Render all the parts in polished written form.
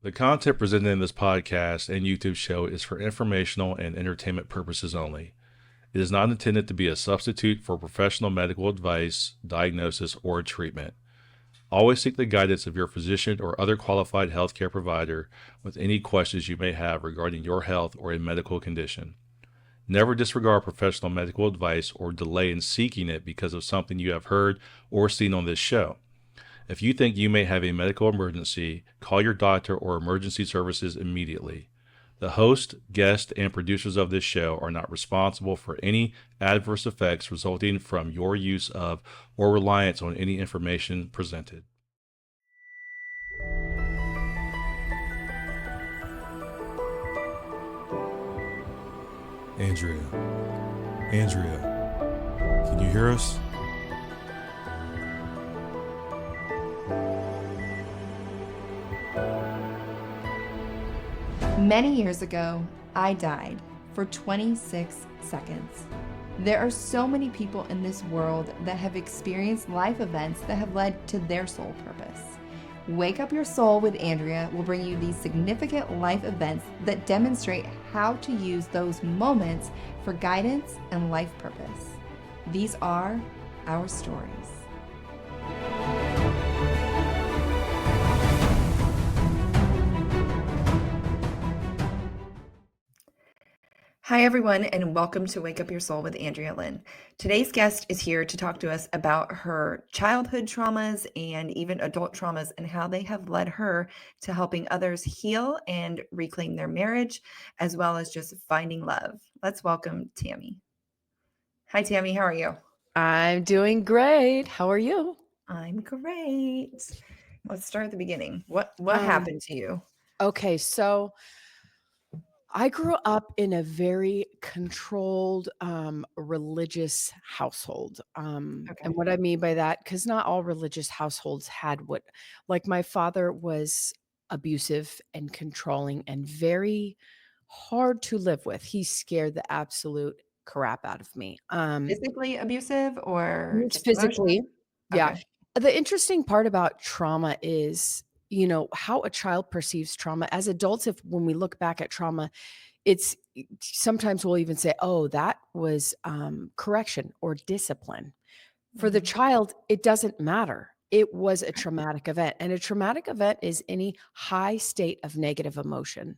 The content presented in this podcast and YouTube show is for informational and entertainment purposes only. It is not intended to be a substitute for professional medical advice, diagnosis, or treatment. Always seek the guidance of your physician or other qualified healthcare provider with any questions you may have regarding your health or a medical condition. Never disregard professional medical advice or delay in seeking it because of something you have heard or seen on this show. If you think you may have a medical emergency, call your doctor or emergency services immediately. The host, guest, and producers of this show are not responsible for any adverse effects resulting from your use of or reliance on any information presented. Andrea, can you hear us? Many years ago, I died for 26 seconds. There are so many people in this world that have experienced life events that have led to their soul purpose. Wake Up Your Soul with Andrea will bring you these significant life events that demonstrate how to use those moments for guidance and life purpose. These are our stories. Hi, everyone, and welcome to Wake Up Your Soul with Andrea Lynn. Today's guest is here to talk to us about her childhood traumas and even adult traumas and how they have led her to helping others heal and reclaim their marriage, as well as just finding love. Let's welcome Tammy. Hi, Tammy. How are you? I'm doing great. How are you? I'm great. Let's start at the beginning. What happened to you? Okay, so I grew up in a very controlled religious household. And what I mean by that, because not all religious households had like my father was abusive and controlling and very hard to live with. He scared the absolute crap out of me. Physically abusive or It's just emotionally? physically, yeah. Okay. The interesting part about trauma is, how a child perceives trauma. As adults, when we look back at trauma, it's sometimes we'll even say, "Oh, that was correction or discipline." For the child, it doesn't matter. It was a traumatic event, and a traumatic event is any high state of negative emotion.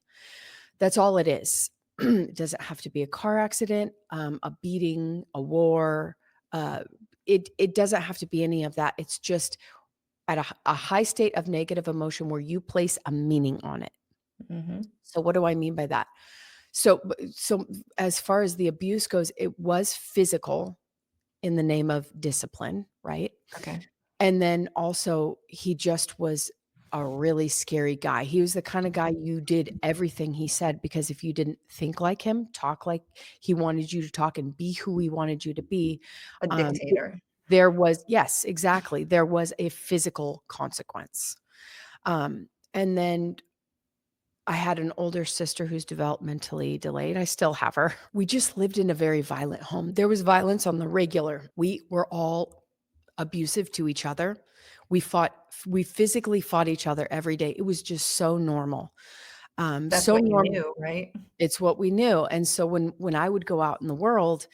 That's all it is. It doesn't have to be a car accident, a beating, a war. It doesn't have to be any of that. It's just at a high state of negative emotion where you place a meaning on it. Mm-hmm. So what do I mean by that? So as far as the abuse goes, it was physical in the name of discipline, right? Okay. And then also he just was a really scary guy. He was the kind of guy you did everything he said, because if you didn't think like him, talk like he wanted you to talk, and be who he wanted you to be, A dictator. yes, exactly. There was a physical consequence. And then I had an older sister who's developmentally delayed. I still have her. We just lived in a very violent home. There was violence on the regular. We were all abusive to each other. We physically fought each other every day. It was just so normal. That's So what you normal. knew, right? It's what we knew. And so when I would go out in the world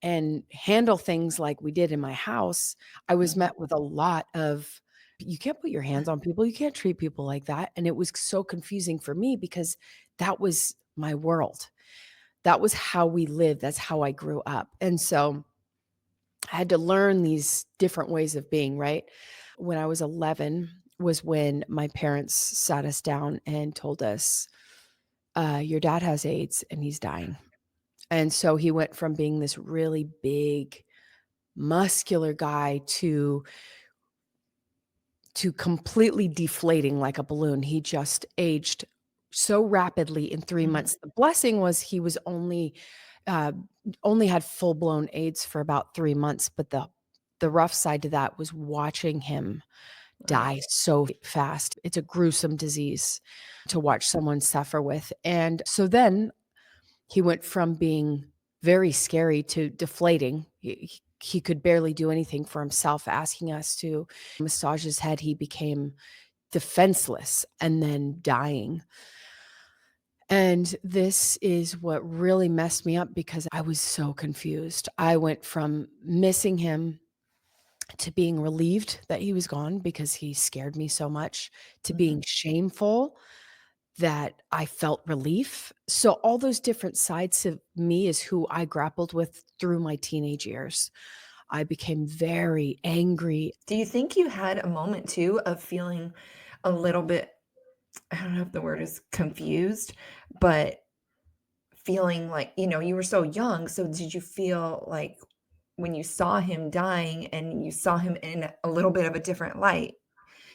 and handle things like we did in my house, I was met with a lot of, you can't put your hands on people. You can't treat people like that. And it was so confusing for me because that was my world. That was how we lived. That's how I grew up. And so I had to learn these different ways of being, right? When I was 11 was when my parents sat us down and told us, your dad has AIDS and he's dying. And so he went from being this really big, muscular guy to completely deflating like a balloon. He just aged so rapidly in 3 months. The blessing was he was only had full-blown AIDS for about 3 months, but the rough side to that was watching him die so fast. It's a gruesome disease to watch someone suffer with. And so then he went from being very scary to deflating. He could barely do anything for himself, asking us to massage his head. He became defenseless and then dying. And this is what really messed me up because I was so confused. I went from missing him to being relieved that he was gone because he scared me so much, to Mhm. being shameful that I felt relief. So all those different sides of me is who I grappled with through my teenage years. I became very angry. Do you think you had a moment too of feeling a little bit, I don't know if the word is confused, but feeling like, you were so young, so did you feel like when you saw him dying and you saw him in a little bit of a different light,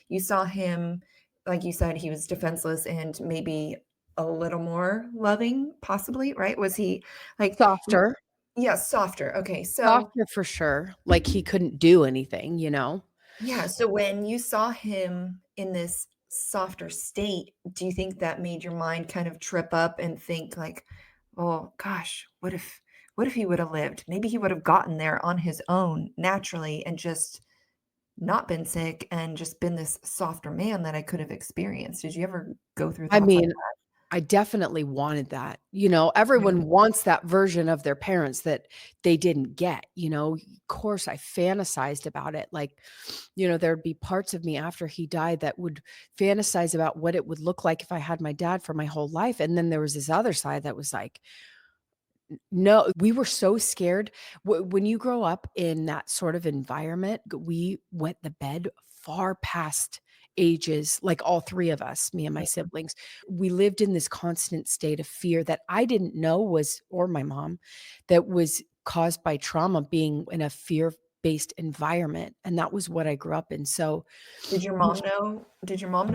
you saw him, like you said, he was defenseless and maybe a little more loving, possibly, right? Was he like, Softer, yeah, softer. Okay. So, softer for sure. Like he couldn't do anything, you know? yeah. So when you saw him in this softer state, do you think that made your mind kind of trip up and think like, oh gosh, what if he would have lived? Maybe he would have gotten there on his own naturally and just not been sick and just been this softer man that I could have experienced. Did you ever go through I thoughts like mean, I definitely wanted that. You know, that? everyone wants that version of their parents that they didn't get, you know? Of course, I fantasized about it. Like, you know, there'd be parts of me after he died that would fantasize about what it would look like if I had my dad for my whole life. And then there was this other side that was like, no, we were so scared. When you grow up in that sort of environment, we went to bed far past ages, like all three of us, me and my siblings. We lived in this constant state of fear that I didn't know was, or my mom, that was caused by trauma being in a fear-based environment. And that was what I grew up in. So Did your mom know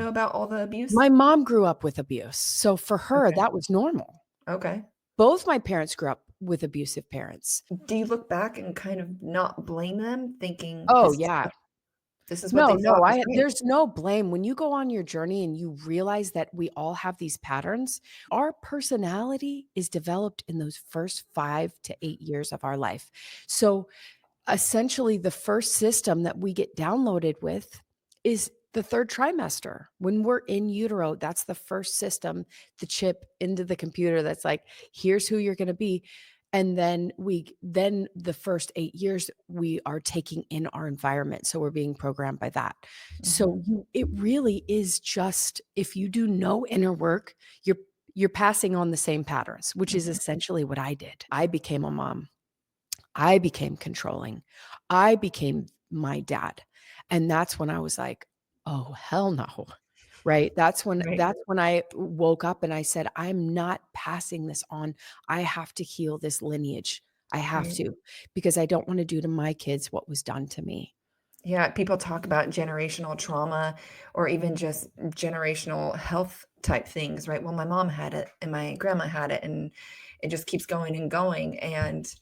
about all the abuse? my mom grew up with abuse. So for her, Okay. that was normal. Okay. Both my parents grew up with abusive parents. Do you look back and kind of not blame them, thinking Oh, this is yeah. what No, they no, thought was I right? there's no blame. When you go on your journey and you realize that we all have these patterns, our personality is developed in those first 5 to 8 years of our life. So, essentially, the first system that we get downloaded with is the 3rd trimester. When we're in utero, that's the first system, the chip into the computer that's like, "Here's who you're gonna be." And then the first 8 years, we are taking in our environment, so we're being programmed by that. Mhm. So it really is just if you do no inner work, you're passing on the same patterns, which is Mhm. essentially what I did. I became a mom. I became controlling. I became my dad. And that's when I was like, "Oh, hell no." Right? Right. That's when I woke up and I said, "I'm not passing this on. I have to heal this lineage. I have Right. to, because I don't wanna do to my kids what was done to me." Yeah, people talk about generational trauma or even just generational health type things, right? Well, my mom had it and my grandma had it, and it just keeps going and going. And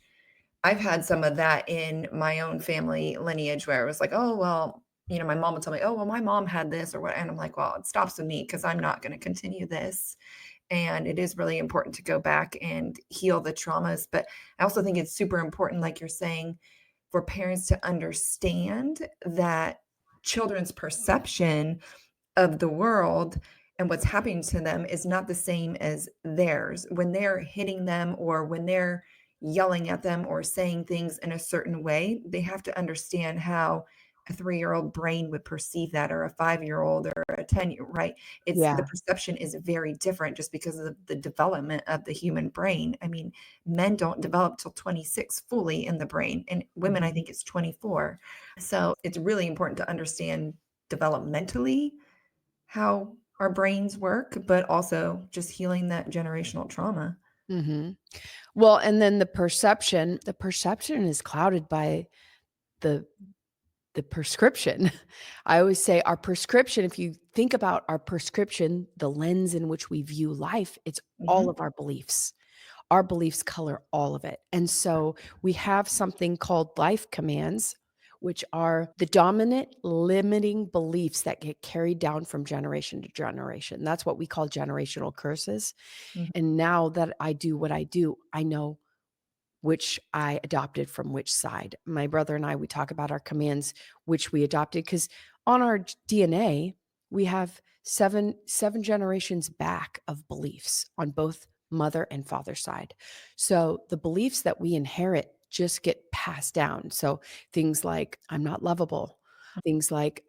I've had some of that in my own family lineage where it was like, oh, well, my mom would tell me, oh, well, my mom had this or what. And I'm like, well, it stops with me because I'm not going to continue this. And it is really important to go back and heal the traumas. But I also think it's super important, like you're saying, for parents to understand that children's perception of the world and what's happening to them is not the same as theirs. When they're hitting them or when they're yelling at them or saying things in a certain way, they have to understand how a 3-year-old brain would perceive that, or a 5-year-old or a 10-year, right? It's the Yeah. perception is very different just because of the development of the human brain. I mean, men don't develop till 26 fully in the brain, and women, I Mhm. think it's 24. So it's really important to understand developmentally how our brains work, but also just healing that generational trauma. Mhm. Well, and then the perception is clouded by the the prescription. I always say our prescription, if you think about our prescription, the lens in which we view life, it's all Mhm, of our beliefs. Our beliefs color all of it. And so we have something called life commands, which are the dominant limiting beliefs that get carried down from generation to generation. That's what we call generational curses. mhm. And now that I do what I do, I know which I adopted from which side. My brother and I, we talk about our commands, which we adopted, because on our DNA, We have seven generations back of beliefs on both mother and father side. So the beliefs that we inherit just get passed down. So things like I'm not lovable, things like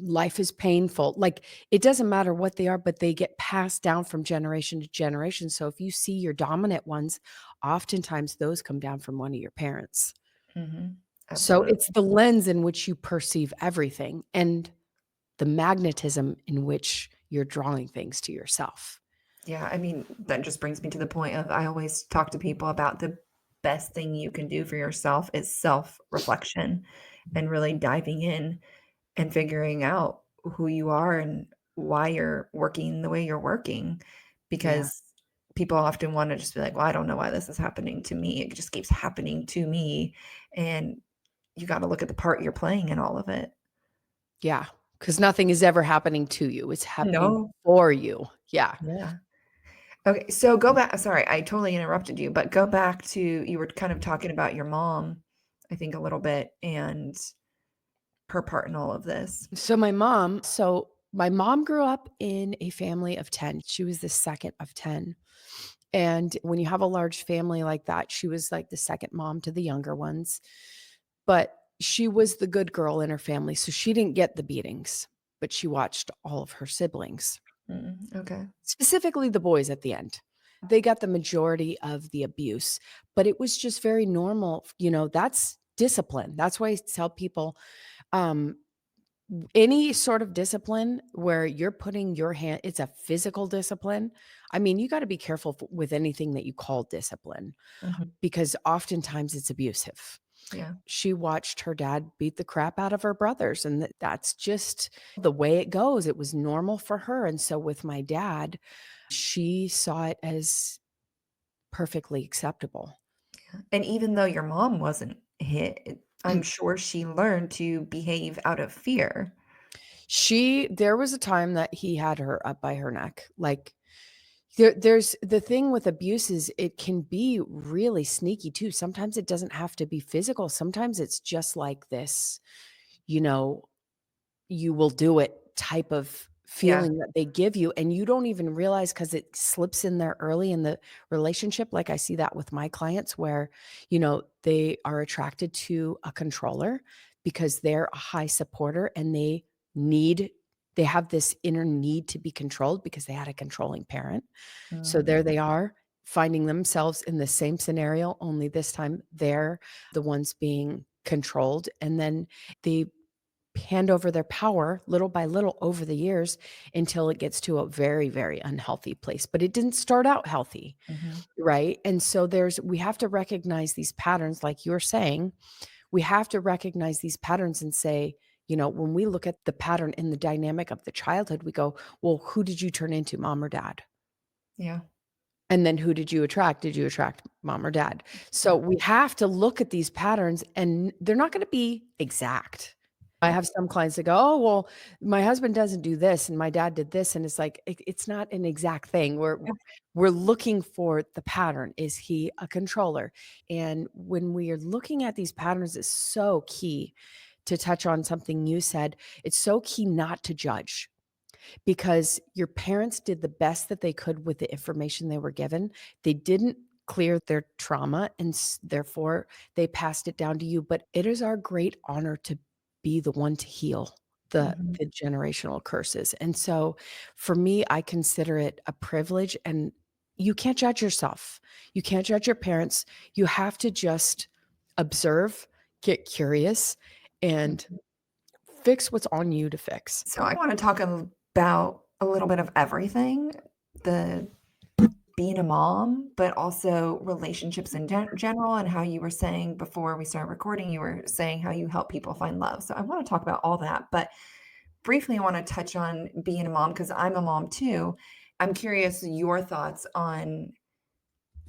life is painful. Like it doesn't matter what they are, but they get passed down from generation to generation. So if you see your dominant ones, oftentimes those come down from one of your parents. Mhm. So it's Absolutely. the lens in which you perceive everything and the magnetism in which you're drawing things to yourself. Yeah, I mean, that just brings me to the point of I always talk to people about the best thing you can do for yourself is self-reflection and really diving in and figuring out who you are and why you're working the way you're working. Yeah. Because people often want to just be like, well, I don't know why this is happening to me. It just keeps happening to me. And you got to look at the part you're playing in all of it. Yeah. Because nothing is ever happening to you. It's happening No. for you. Yeah. Yeah. Okay, so go back. Sorry, I totally interrupted you, but go back to you were kind of talking about your mom, I think a little bit, and her part in all of this. So my mom grew up in a family of 10. She was the second of 10. And when you have a large family like that, she was like the second mom to the younger ones. But she was the good girl in her family. So she didn't get the beatings, but she watched all of her siblings, Okay. specifically the boys at the end. They got the majority of the abuse, but it was just very normal. That's discipline. That's why I tell people um, any sort of discipline where you're putting your hand, it's a physical discipline. I mean, you got to be careful with anything that you call discipline Mhm. because oftentimes it's abusive. Yeah. She watched her dad beat the crap out of her brothers, and that's just the way it goes. It was normal for her. And so with my dad, she saw it as perfectly acceptable. And even though your mom wasn't hit, I'm sure she learned to behave out of fear. There was a time that he had her up by her neck. Like there's the thing with abuse is it can be really sneaky too. Sometimes it doesn't have to be physical. Sometimes it's just like this, you know, you will do it type of Yeah. feeling that they give you and you don't even realize because it slips in there early in the relationship. Like I see that with my clients where, they are attracted to a controller because they're a high supporter and need they have this inner need to be controlled because they had a controlling parent. So Mhm. there they are finding themselves in the same scenario, only this time they're the ones being controlled. And then they hand over their power little by little over the years until it gets to a very, very unhealthy place. But it didn't start out healthy, Mhm. right? And so we have to recognize these patterns, like you're saying, we have to recognize these patterns and say, when we look at the pattern in the dynamic of the childhood, we go, well, who did you turn into, mom or dad? Yeah. And then who did you attract? Did you attract mom or dad? So we have to look at these patterns and they're not going to be exact. I have some clients that go, oh, well, my husband doesn't do this and my dad did this. And it's like, it's not an exact thing. We're looking for the pattern. Is he a controller? And when we are looking at these patterns, it's so key to touch on something you said. It's so key not to judge because your parents did the best that they could with the information they were given. They didn't clear their trauma and therefore they passed it down to you. But it is our great honor to be the one to heal Mhm. the generational curses. And so for me, I consider it a privilege and you can't judge yourself. You can't judge your parents. You have to just observe, get curious, and Mhm. fix what's on you to fix. So I want to talk about a little bit of everything, the being a mom, but also relationships in general, and how you were saying before we started recording, you were saying how you help people find love. So I want to talk about all that, but briefly, I want to touch on being a mom because I'm a mom too. I'm curious your thoughts on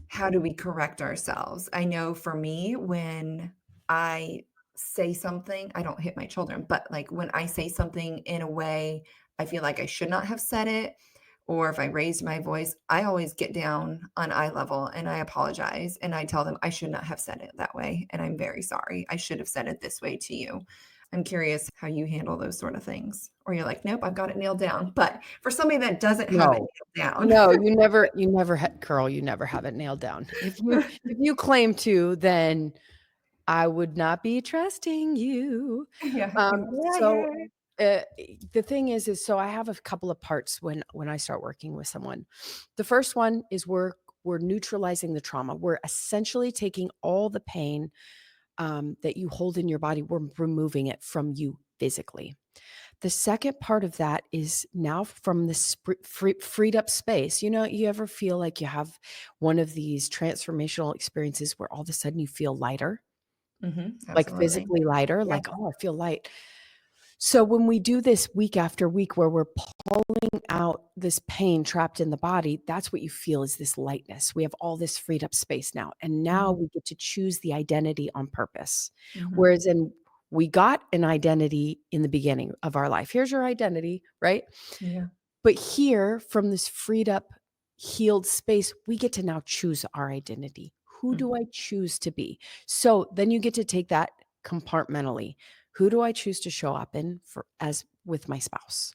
how do we correct ourselves? I know for me, when I say something, I don't hit my children, but like when I say something in a way I feel like I should not have said it, or if I raised my voice, I always get down on eye level and I apologize and I tell them I should not have said it that way. And I'm very sorry. I should have said it this way to you. I'm curious how you handle those sort of things. Or you're like, nope, I've got it nailed down. But for somebody that doesn't have it No. nailed down. No, Carl, you never have it nailed down. If you claim to, then I would not be trusting you. Yeah. So uh, the thing is so I have a couple of parts when I start working with someone. The first one is we're neutralizing the trauma. We're essentially taking all the pain that you hold in your body. We're removing it from you physically. The second part of that is now from this freed up space. You ever feel like you have one of these transformational experiences where all of a sudden you feel lighter, like Absolutely. physically lighter, Yeah. like, oh, I feel light. So when we do this week after week where we're pulling out this pain trapped in the body, that's what you feel is this lightness. We have all this freed up space now. And now we get to choose the identity on purpose. Whereas we got an identity in the beginning of our life. Here's your identity, right? Yeah. But here, from this freed up, healed space, we get to now choose our identity. Who do I choose to be? So then you get to take that compartmentally. Who do I choose to show up in as with my spouse?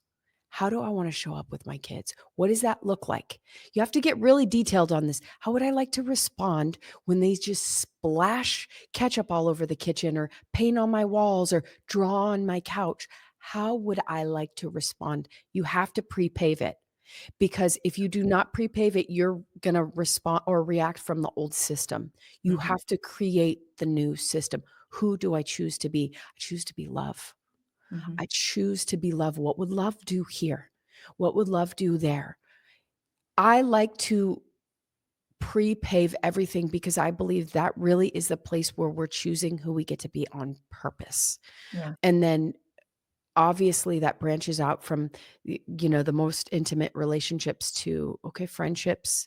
How do I want to show up with my kids? What does that look like? You have to get really detailed on this. How would I like to respond when they just splash ketchup all over the kitchen or paint on my walls or draw on my couch? How would I like to respond? You have to pre-pave it, because if you do not pre-pave it, you're going to respond or react from the old system. You have to create the new system. Who do I choose to be? I choose to be love. I choose to be love. What would love do here? What would love do there? I like to pre-pave everything because I believe that really is the place where we're choosing who we get to be on purpose. Yeah. And then obviously that branches out from, the most intimate relationships to, friendships.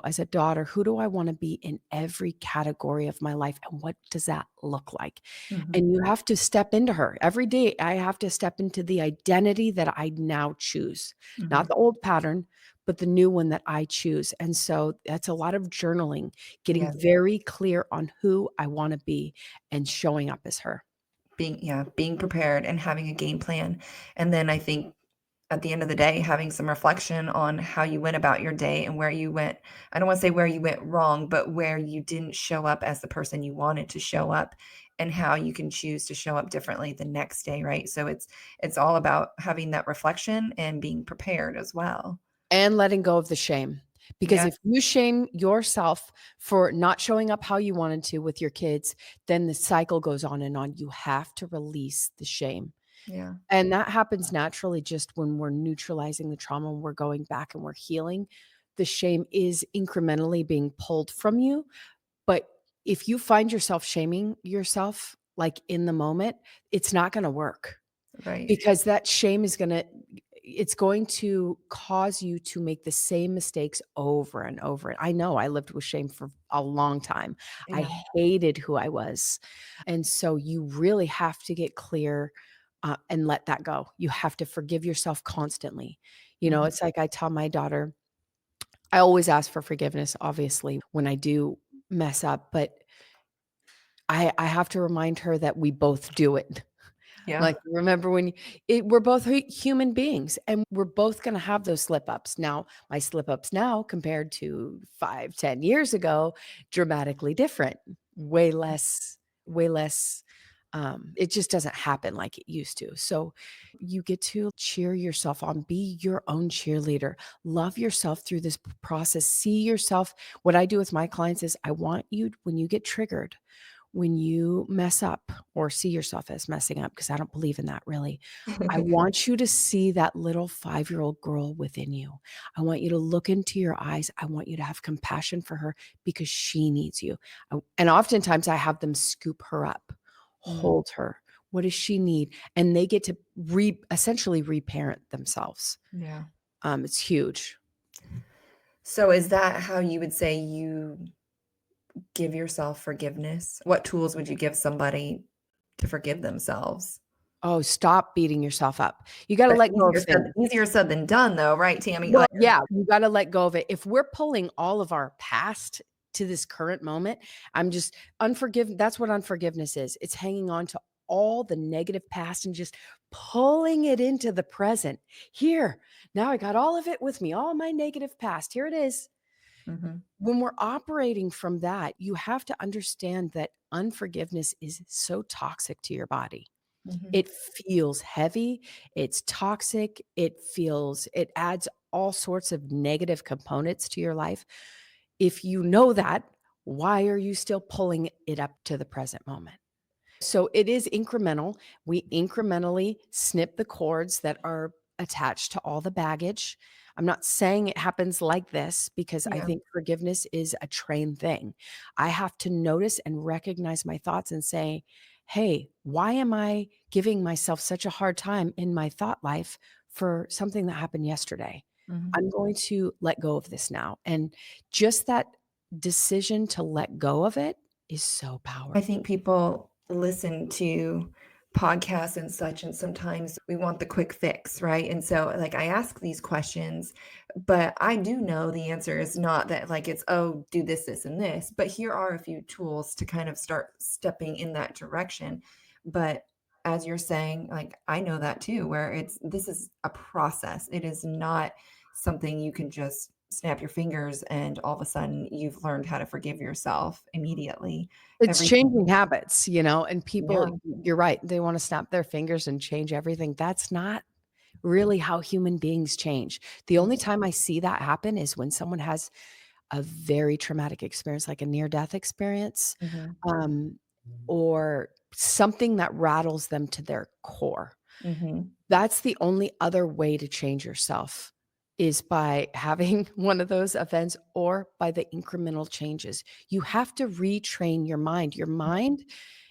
As a daughter, who do I want to be in every category of my life? And what does that look like? And you have to step into her every day. I have to step into the identity that I now choose, not the old pattern, but the new one that I choose. And so that's a lot of journaling, getting very clear on who I want to be and showing up as her. Being prepared and having a game plan. And then I think at the end of the day, having some reflection on how you went about your day and where you went. I don't want to say where you went wrong, but where you didn't show up as the person you wanted to show up, and how you can choose to show up differently the next day, right? So it's all about having that reflection and being prepared as well. And letting go of the shame. Because if you shame yourself for not showing up how you wanted to with your kids, then the cycle goes on and on. You have to release the shame. Yeah. And that happens naturally just when we're neutralizing the trauma, and we're going back and we're healing. The shame is incrementally being pulled from you. But if you find yourself shaming yourself, like in the moment, it's not going to work. Right. Because that shame it's going to cause you to make the same mistakes over and over. I know I lived with shame for a long time. Yeah. I hated who I was. And so you really have to get clear and let that go. You have to forgive yourself constantly. It's like I tell my daughter, I always ask for forgiveness, obviously, when I do mess up, but I have to remind her that we both do it. Yeah. Like, remember we're both human beings, and we're both going to have those slip ups. Now, my slip ups now compared to 5-10 years ago, dramatically different, way less. It just doesn't happen like it used to. So you get to cheer yourself on, be your own cheerleader, love yourself through this process, see yourself. What I do with my clients is I want you, when you get triggered, when you mess up or see yourself as messing up, because I don't believe in that really. I want you to see that little 5-year-old girl within you. I want you to look into your eyes. I want you to have compassion for her because she needs you. And oftentimes I have them scoop her up, hold her. What does she need? And they get to essentially reparent themselves. Yeah. It's huge. So is that how you would say you give yourself forgiveness? What tools would you give somebody to forgive themselves? Oh, stop beating yourself up. You got to let go of things. Easier said than done, though, right, Tammy? Well, yeah, you got to let go of it. If we're pulling all of our past to this current moment, I'm just unforgiven. That's what unforgiveness is. It's hanging on to all the negative past and just pulling it into the present. Here, now I got all of it with me, all my negative past. Here it is. Mhm. When we're operating from that, you have to understand that unforgiveness is so toxic to your body. Mhm. It feels heavy, it's toxic, it adds all sorts of negative components to your life. If you know that, why are you still pulling it up to the present moment? So it is incremental. We incrementally snip the cords that are attached to all the baggage. I'm not saying it happens like this because I Yeah. think forgiveness is a trained thing. I have to notice and recognize my thoughts and say, hey, why am I giving myself such a hard time in my thought life for something that happened yesterday? Mhm. I'm going to let go of this now. And just that decision to let go of it is so I powerful. think people listen to podcasts and such, and sometimes we want the quick fix, right? And so, like, I ask these questions, but I do know the answer is not that, like, it's, oh, do this, this, and this. But here are a few tools to kind of start stepping in that direction. But as you're saying, like, I know that too, where this is a process. It is not something you can just snap your fingers and all of a sudden you've learned how to forgive yourself immediately. It's Everything. changing habits, and people, Yeah. you're right, they wanna snap their fingers and change everything. That's not really how human beings change. The only time I see that happen is when someone has a very traumatic experience, like a near-death experience, Mhm. um, or something that rattles them to their core. Mhm. That's the only other way to change yourself is by having one of those events or by the incremental changes. You have to retrain your mind. Your mind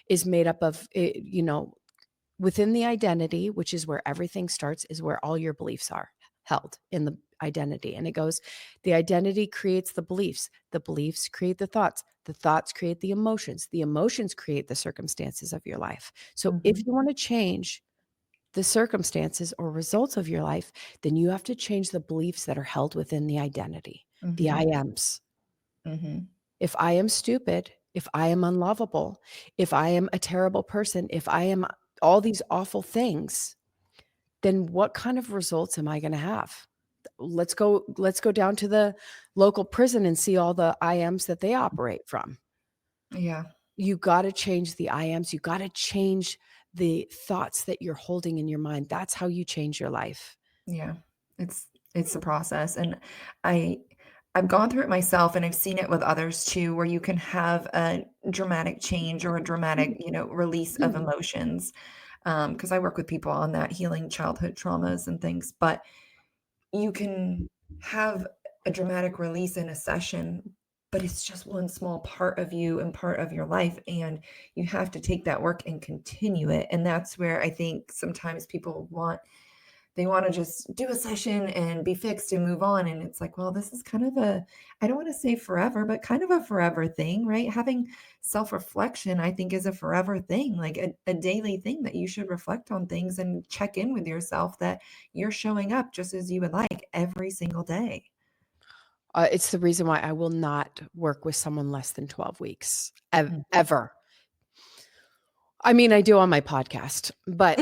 is made up of, within the identity, which is where everything starts, is where all your beliefs are held in the identity. And it goes, the identity creates the beliefs create the thoughts create the emotions create the circumstances of your life. So if Mhm. you want to change the circumstances or results of your life, then you have to change the beliefs that are held within the identity, the I Mhm. ams. Mhm. If I am stupid, if I am unlovable, if I am a terrible person, if I am all these awful things, then what kind of results am I going to have? Let's go down to the local prison and see all the I ams that they operate from. Yeah. You got to change the I ams. You got to change the thoughts that you're holding in your mind. That's how you change your life. Yeah. It's a process, and I I've gone through it myself, and I've seen it with others too, where you can have a dramatic change or a dramatic, release of emotions. Because I work with people on that healing childhood traumas and things, but you can have a dramatic release in a session, but it's just one small part of you and part of your life, and you have to take that work and continue it. And that's where I think sometimes people want to just do a session and be fixed and move on. And it's like, well, this is kind of I don't want to say forever, but kind of a forever thing, right? Having self-reflection, I think, is a forever thing, like a daily thing that you should reflect on things and check in with yourself that you're showing up just as you would like every single day. It's the reason why I will not work with someone less than 12 weeks, Mhm. ever. I mean, I do on my podcast, but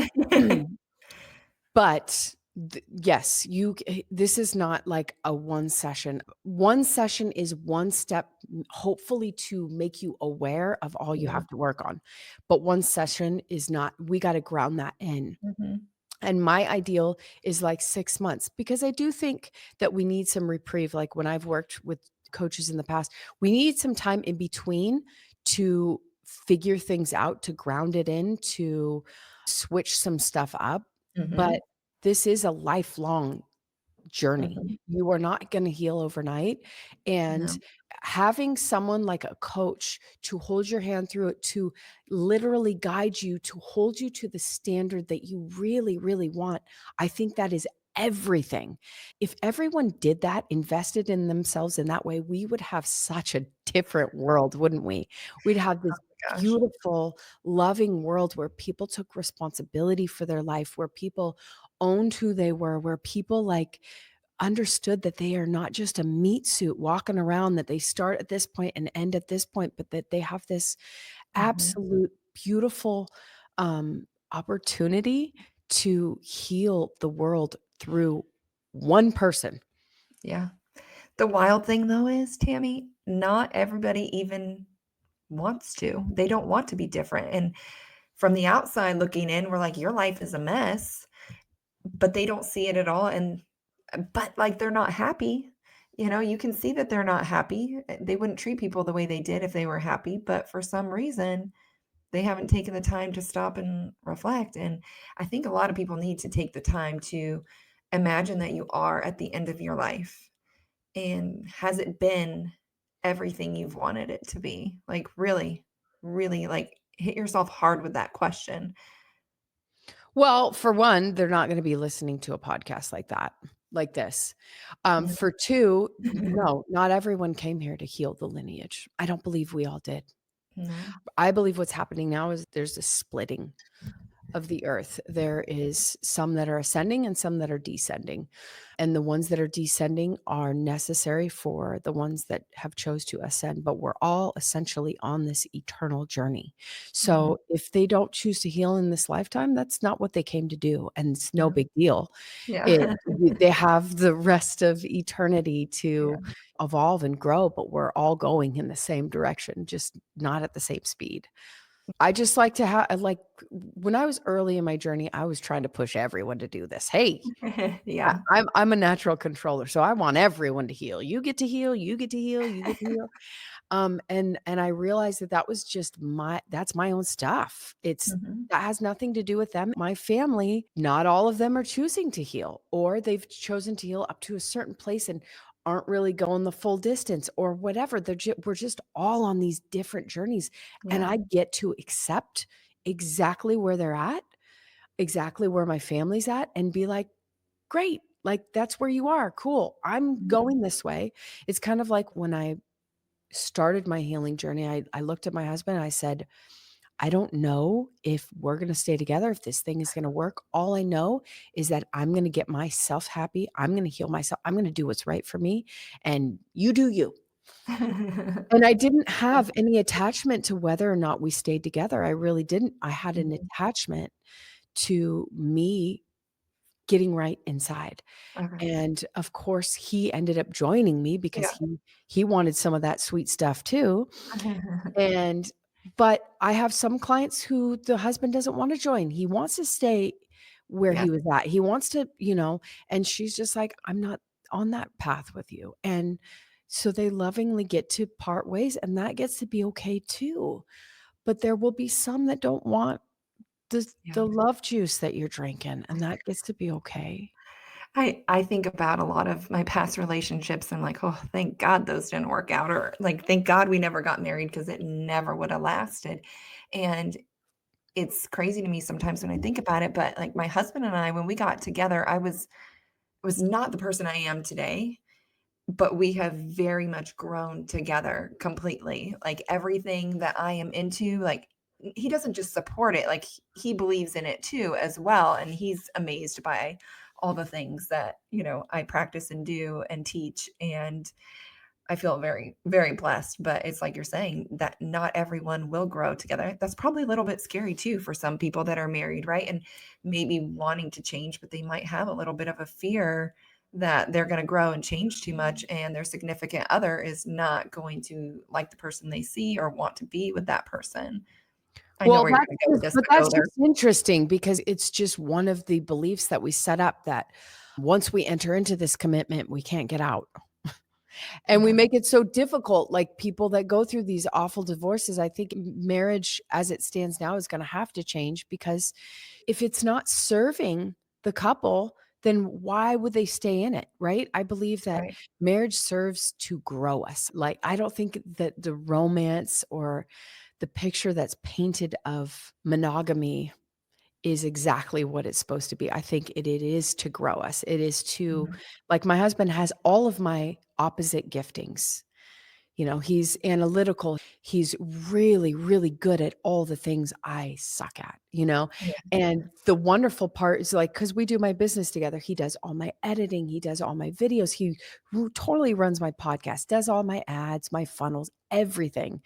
yes, this is not like a one session. One session is one step, hopefully to make you aware of all you Yeah. have to work on. But one session is not, we got to ground that in. Mhm. And my ideal is like 6 months because I do think that we need some reprieve. Like when I've worked with coaches in the past, we need some time in between to figure things out, to ground it in, to switch some stuff up. But Mhm. this is a lifelong journey. Mhm. You are not going to heal overnight. And No. having someone like a coach to hold your hand through it, to literally guide you, to hold you to the standard that you really, really want, I think that is everything. If everyone did that, invested in themselves in that way, we would have such a different world, wouldn't we? We'd have this Gosh. beautiful, loving world where people took responsibility for their life, where people owned who they were, where people like understood that they are not just a meat suit walking around, that they start at this point and end at this point, but that they have this Mhm. absolute beautiful opportunity to heal the world through one person. Yeah. The wild thing though is, Tammy, not everybody even wants to. They don't want to be different. And from the outside looking in, we're like, your life is a mess, but they don't see it at all. And but like they're not happy. You know, you can see that they're not happy. They wouldn't treat people the way they did if they were happy, but for some reason, they haven't taken the time to stop and reflect. And I think a lot of people need to take the time to imagine that you are at the end of your life. And has it been everything you've wanted it to be? Like really, really like hit yourself hard with that question. Well, for one, they're not going to be listening to a podcast like that, like this. Yeah. For two, no, not everyone came here to heal the lineage. I don't believe we all did. No. I believe what's happening now is there's a splitting of the earth. There is some that are ascending and some that are descending. And the ones that are descending are necessary for the ones that have chose to ascend, but we're all essentially on this eternal journey. Mhm. So if they don't choose to heal in this lifetime, that's not what they came to do. And it's no Yeah. big deal. Yeah. They have the rest of eternity Yeah. to evolve and grow, but we're all going in the same direction, just not at the same speed. I just like to have like when I was early in my journey, I was trying to push everyone to do this. Hey, Yeah. I'm a natural controller, so I want everyone to heal. You get to heal, you get to heal, you get to heal. And I realized that that was just that's my own stuff. Mhm. That has nothing to do with them. My family, not all of them are choosing to heal, or they've chosen to heal up to a certain place and aren't really going the full distance or whatever. We're just all on these different journeys. And Yeah. I get to accept exactly where they're at, exactly where my family's at, and be like, great. Like that's where you are. Cool. I'm Mhm. going this way. It's kind of like when I started my healing journey, I looked at my husband and I said, I don't know if we're going to stay together, if this thing is going to work. All I know is that I'm going to get myself happy. I'm going to heal myself. I'm going to do what's right for me. And you do you. And I didn't have any attachment to whether or not we stayed together. I really didn't. I had an Mhm. attachment to me getting right inside. Okay. And of course, he ended up joining me because Yeah. he wanted some of that sweet stuff too. And but I have some clients who the husband doesn't wanna join. He wants to stay where Yeah. he was at. He wants to, and she's just like, "I'm not on that path with you." And so they lovingly get to part ways, and that gets to be okay too. But there will be some that don't want the Yeah. love juice that you're drinking, and that gets to be okay. I think about a lot of my past relationships and like, oh, thank God those didn't work out, or like, thank God we never got married because it never would have lasted. And it's crazy to me sometimes when I think about it, but like my husband and I, when we got together, I was not the person I am today, but we have very much grown together completely. Like everything that I am into, like he doesn't just support it, like he believes in it too as well. And he's amazed by all the things that, I practice and do and teach. And I feel very, very blessed. But it's like you're saying that not everyone will grow together. That's probably a little bit scary too for some people that are married, right? And maybe wanting to change, but they might have a little bit of a fear that they're going to grow and change too much and their significant other is not going to like the person they see or want to be with that person. I know Well, where you're going to go with this, but but that's go there. just interesting because it's just one of the beliefs that we set up that once we enter into this commitment, we can't get out. And we Yeah. make it so difficult, like people that go through these awful divorces. I think marriage as it stands now is going to have to change because if it's not serving the couple, then why would they stay in it? Right. I believe that Right. marriage serves to grow us. Like, I don't think that the romance or the picture that's painted of monogamy is exactly what it's supposed to be. I think it is to grow us. It is to, Mhm. like, my husband has all of my opposite giftings. He's analytical. He's really, really good at all the things I suck at. Yeah. And the wonderful part is like, because we do my business together, he does all my editing, he does all my videos, he totally runs my podcast, does all my ads, my funnels, everything.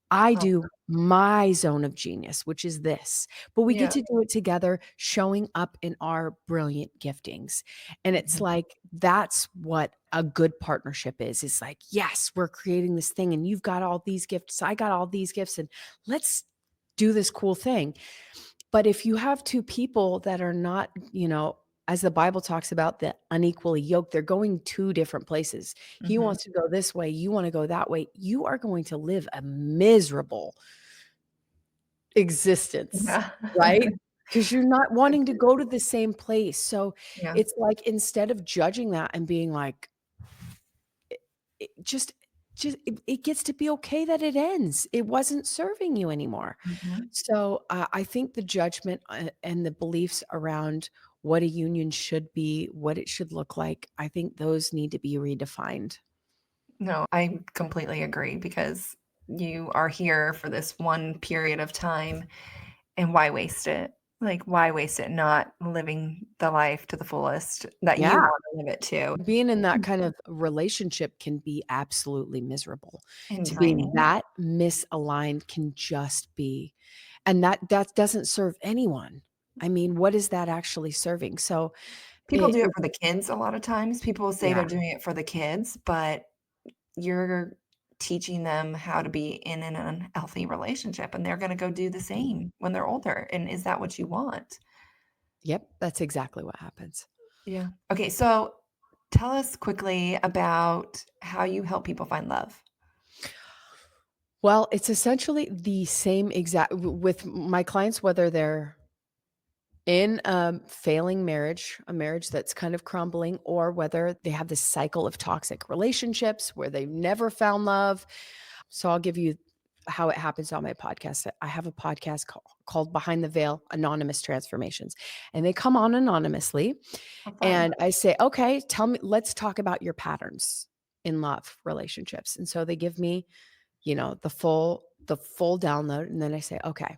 I Oh, do my zone of genius, which is this, but we get yeah. to do it together, showing up in our brilliant giftings. And it's Mhm. like, that's what a good partnership is. It's like, yes, we're creating this thing and you've got all these gifts. I got all these gifts and let's do this cool thing. But if you have two people that are not, as the Bible talks about, the unequally yoked, they're going two different places. He Mhm. wants to go this way, you want to go that way. You are going to live a miserable existence, Yeah. right? Because you're not wanting to go to the same place. So Yeah. it's like, instead of judging that and being like, it it gets to be okay that it ends. It wasn't serving you anymore. Mhm. So, I think the judgment, and the beliefs around what a union should be, what it should look like, I think those need to be redefined. No, I completely agree because you are here for this one period of time, and why waste it? Like, why waste it not living the life to the fullest that you Yeah. want to live it to Being in that kind of relationship can be absolutely miserable. and To be in draining? that misaligned can just be, and that doesn't serve anyone. I mean, what is that actually serving? So, People do it it for the kids a lot of times. People say they're yeah. doing it for the kids, but you're teaching them how to be in an unhealthy relationship, and they're gonna go do the same when they're older, and is that what you want? Yep, that's exactly what happens. Yeah. Okay, so tell us quickly about how you help people find love. Well, it's essentially the same exact with my clients, whether they're in a failing marriage, a marriage that's kind of crumbling, or whether they have this cycle of toxic relationships where they've never found love. So I'll give you how it happens on my podcast. I have a podcast called Behind the Veil Anonymous Transformations, and they come on anonymously. How fun. And I say, okay, tell me, let's talk about your patterns in love relationships. And so they give me, the full download. And then I say, okay,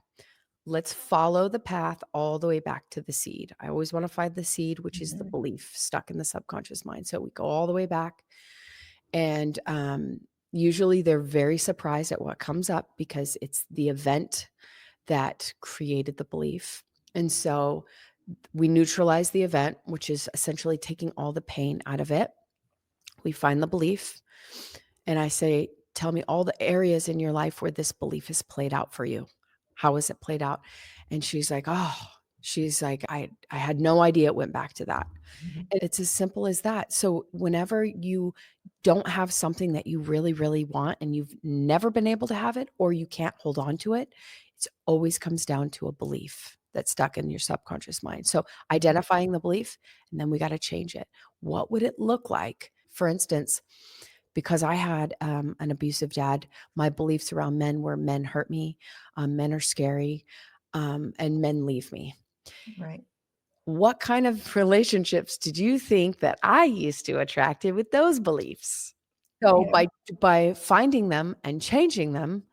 let's follow the path all the way back to the seed. I always want to find the seed, which is the Mhm. belief stuck in the subconscious mind. So we go all the way back. And usually they're very surprised at what comes up because it's the event that created the belief. And so we neutralize the event, which is essentially taking all the pain out of it. We find the belief. And I say, tell me all the areas in your life where this belief has played out for you. How has it played out? And she's like, I had no idea it went back to that. Mhm. And it's as simple as that. So whenever you don't have something that you really, really want and you've never been able to have it, or you can't hold on to it, it always comes down to a belief that's stuck in your subconscious mind. So identifying the belief, and then we got to change it. What would it look like? For instance, because I had an abusive dad, my beliefs around men were men hurt me, men are scary, and men leave me. Right. What kind of relationships did you think that I used to attracted with those beliefs? So Yeah. by finding them and changing them,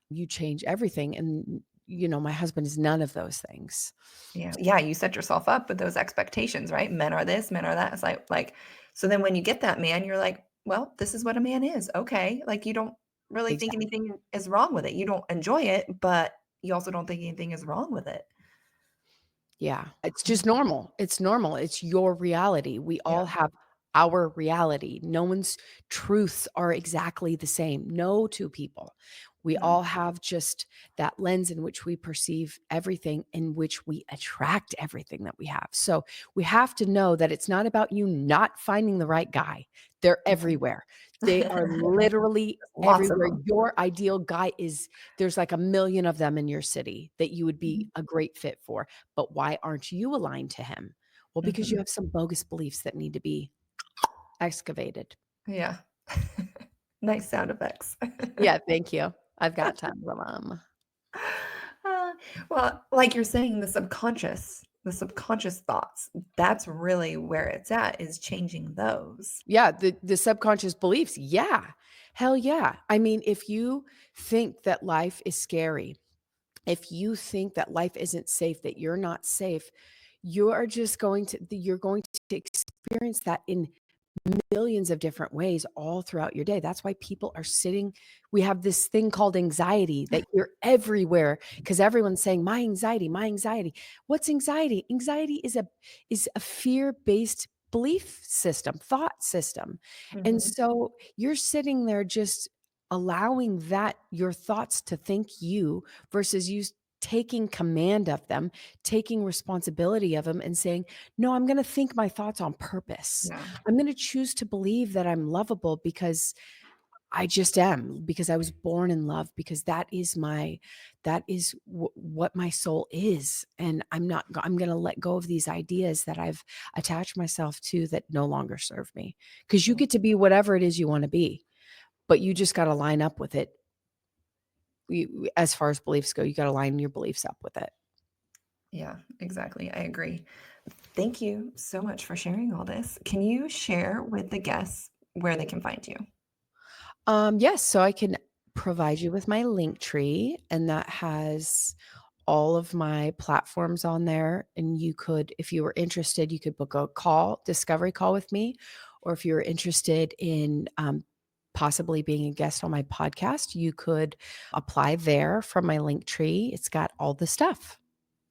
you change everything. And my husband is none of those things. Yeah. Yeah, you set yourself up with those expectations, right? Men are this, men are that. It's like so then when you get that man, you're like, "Well, this is what a man is. Okay." Like, you don't really think Exactly. anything is wrong with it. You don't enjoy it, but you also don't think anything is wrong with it. Yeah, it's just normal. It's normal. It's your reality. We Yeah. all have our reality. No one's truths are exactly the same. No two people. We No. all have just that lens in which we perceive everything, in which we attract everything that we have. So we have to know that it's not about you not finding the right guy. They're everywhere. They are literally Lots of everywhere. them. Your ideal guy there's like a million of them in your city that you would be Mhm. a great fit for. But why aren't you aligned to him? Well, because you Mhm. have some bogus beliefs that need to be excavated. Yeah. Nice sound effects. Yeah, thank you. I've got tons of them. Uh, well, like you're saying, the subconscious thoughts, that's really where it's at, is changing those. Yeah, the subconscious beliefs. Yeah. Hell yeah. I mean, if you think that life is scary, if you think that life isn't safe, that you're not safe, you're going to experience that in millions of different ways all throughout your day. That's why people are sitting. We have this thing called anxiety that you're everywhere because everyone's saying, my anxiety, my anxiety. What's anxiety? Anxiety is a fear-based belief system, thought system. And Mhm. so you're sitting there just allowing that your thoughts to think you versus you taking command of them, taking responsibility of them and saying, no, I'm going to think my thoughts on purpose. Yeah. I'm going to choose to believe that I'm lovable because I just am, because I was born in love, because that is what my soul is. And I'm going to let go of these ideas that I've attached myself to that no longer serve me. Because you Yeah. get to be whatever it is you want to be, but you just got to line up with it. As far as beliefs go, you got to line your beliefs up with it. Yeah, exactly. I agree. Thank you so much for sharing all this. Can you share with the guests where they can find you? Yes, so I can provide you with my link tree, and that has all of my platforms on there. And you could, if you were interested, you could book a discovery call with me. Or if you're interested in possibly being a guest on my podcast, you could apply there from my link tree. It's got all the stuff.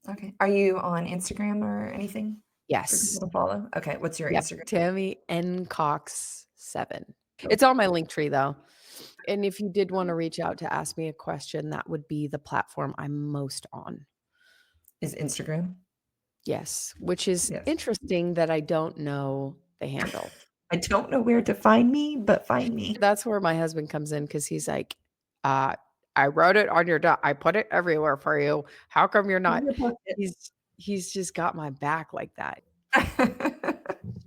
Okay. Are you on Instagram or anything for Yes. people to follow? Okay. What's your Yep. Instagram? Tammy N Cox 7. Cool. It's on my link tree though. And if you did want to reach out to ask me a question, that would be the platform I'm most on. Is Instagram? Yes, which is Yes. interesting that I don't know the handle. I don't know where to find me, but find me. That's where my husband comes in because he's like, uh, I wrote it on your I put it everywhere for you. How come you're I'm not? gonna post it. He's just got my back like that.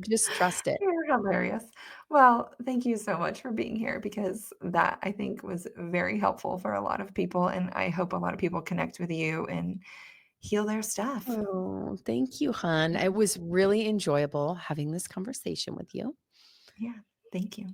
Just trust it. You're hilarious. Well, thank you so much for being here because that I think was very helpful for a lot of people. And I hope a lot of people connect with you and heal their stuff. Oh, thank you, hon. It was really enjoyable having this conversation with you. Yeah. Thank you.